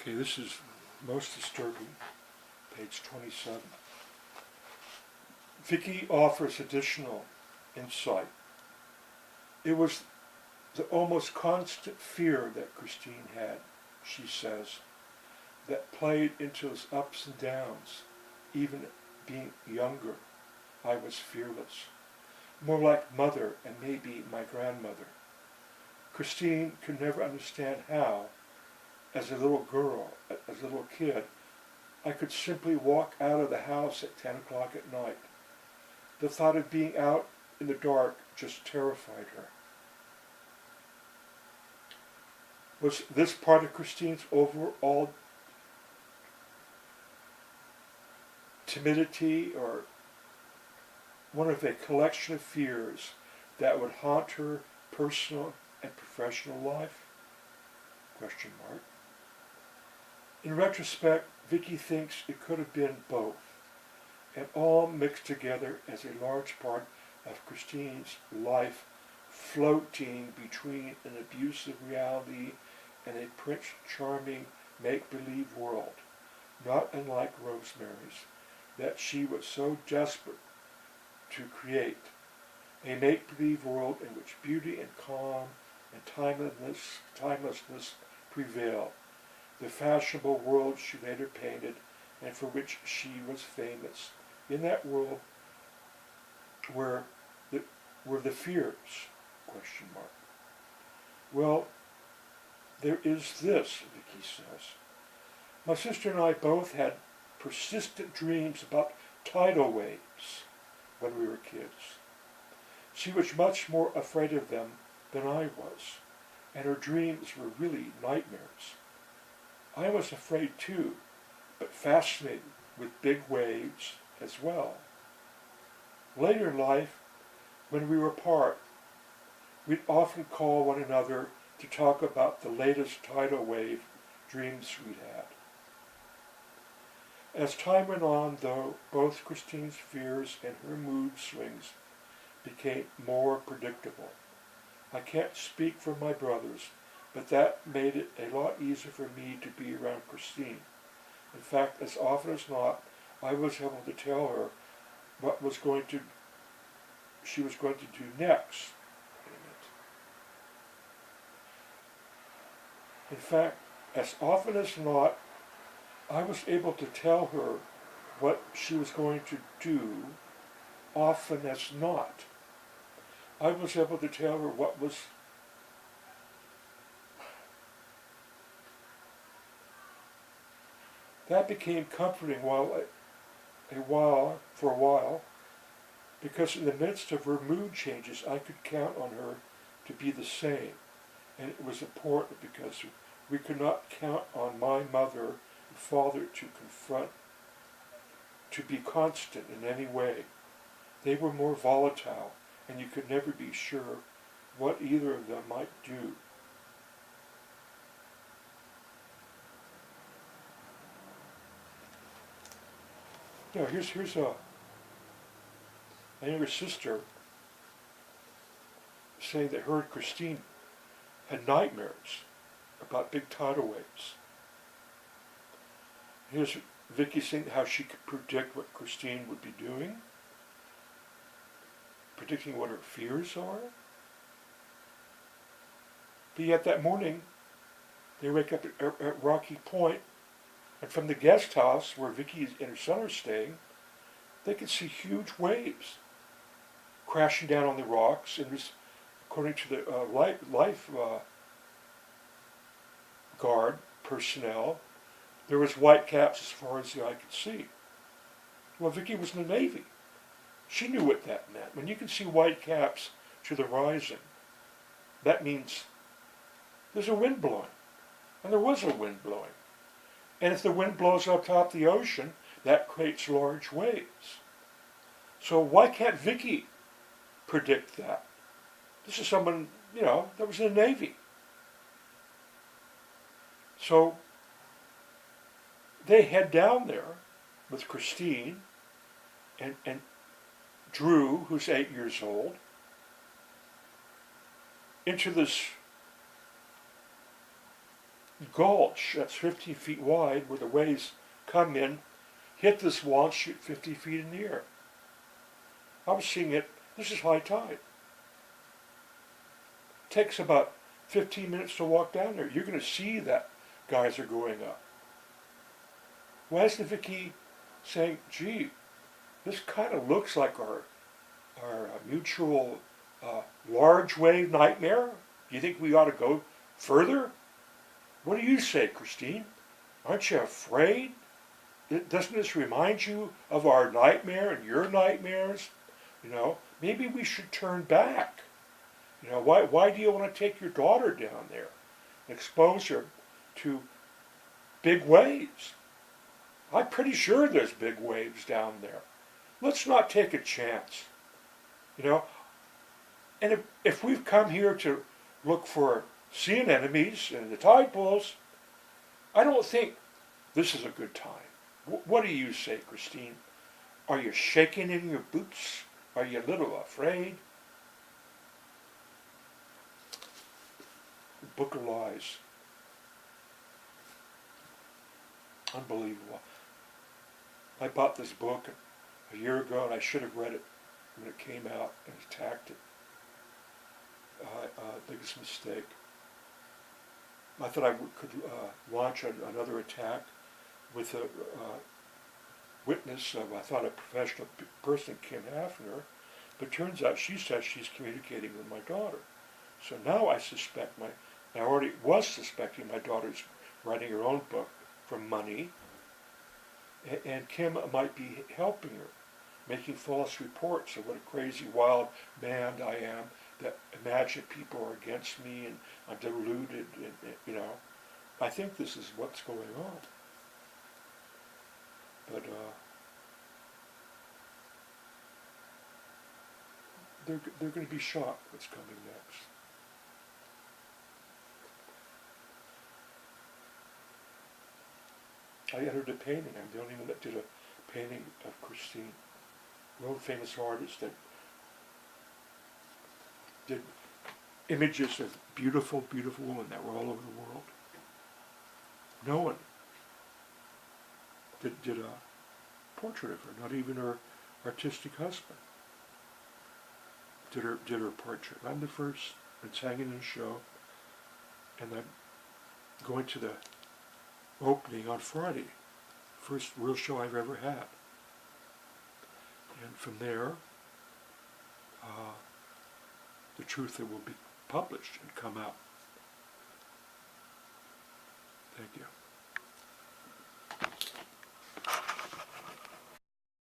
Okay, this is most disturbing, page 27. Vicky offers additional insight. It was the almost constant fear that Christine had, she says, that played into his ups and downs. Even being younger, I was fearless. More like mother and maybe my grandmother. Christine could never understand how, as a little girl, as a little kid, I could simply walk out of the house at 10 o'clock at night. The thought of being out in the dark just terrified her. Was this part of Christine's overall timidity, or one of a collection of fears that would haunt her personal and professional life? Question mark. In retrospect, Vicky thinks it could have been both, and all mixed together as a large part of Christine's life, floating between an abusive reality and a Prince Charming make-believe world, not unlike Rosemary's, that she was so desperate to create, a make-believe world in which beauty and calm and timelessness prevail, the fashionable world she later painted and for which she was famous. In that world were the fears? Question mark. Well, there is this, Vicky says. My sister and I both had persistent dreams about tidal waves when we were kids. She was much more afraid of them than I was, and her dreams were really nightmares. I was afraid too, but fascinated with big waves as well. Later in life, when we were apart, we'd often call one another to talk about the latest tidal wave dreams we'd had. As time went on, though, both Christine's fears and her mood swings became more predictable. I can't speak for my brothers, but that made it a lot easier for me to be around Christine. In fact, as often as not, I was able to tell her what she was going to do next. In fact, as often as not, I was able to tell her what she was going to do, often as not. I was able to tell her what was that became comforting for a while, because in the midst of her mood changes, I could count on her to be the same. And it was important because we could not count on my mother and father to be constant in any way. They were more volatile, and you could never be sure what either of them might do. Now, here's a younger sister saying that her and Christine had nightmares about big tidal waves. Here's Vicky saying how she could predict what Christine would be doing, predicting what her fears are. But yet that morning, they wake up at Rocky Point, and from the guest house where Vicky and her son are staying, they could see huge waves crashing down on the rocks. And this, according to the lifeguard personnel, there was white caps as far as the eye could see. Well, Vicky was in the Navy. She knew what that meant. When you can see white caps to the horizon, that means there's a wind blowing. And there was a wind blowing. And if the wind blows up top the ocean, that creates large waves. So why can't Vicky predict that? This is someone, that was in the Navy. So they head down there with Christine and Drew, who's 8 years old, into this gulch that's 15 feet wide where the waves come in, hit this wall and shoot 50 feet in the air. I was seeing it, this is high tide. It takes about 15 minutes to walk down there. You're going to see that guys are going up. Why isn't Vicky saying, gee, this kind of looks like our mutual large wave nightmare? Do you think we ought to go further? What do you say, Christine? Aren't you afraid? Doesn't this remind you of our nightmare and your nightmares? You know, maybe we should turn back. You know, why do you want to take your daughter down there and expose her to big waves? I'm pretty sure there's big waves down there. Let's not take a chance. You know, and if we've come here to look for sea anemones and the tide pools, I don't think this is a good time. What do you say, Christine? Are you shaking in your boots? Are you a little afraid? The Book of Lies. Unbelievable. I bought this book a year ago and I should have read it when it came out and attacked it. Biggest mistake. I thought I could launch another attack with a witness of, I thought, a professional person, Kim Hafner, but turns out she says she's communicating with my daughter. So now I suspect I already was suspecting my daughter's writing her own book for money, and Kim might be helping her, making false reports of what a crazy, wild man I am, that imagine people are against me and I'm deluded, and you know. I think this is what's going on. But they're going to be shocked what's coming next. I entered a painting. I'm the only one that did a painting of Christine, world famous artist that did images of beautiful, beautiful women that were all over the world. No one did a portrait of her, not even her artistic husband did her portrait. I'm the first. It's hanging in a show, and I'm going to the opening on Friday. First real show I've ever had. And from there, the truth will be published and come out. Thank you.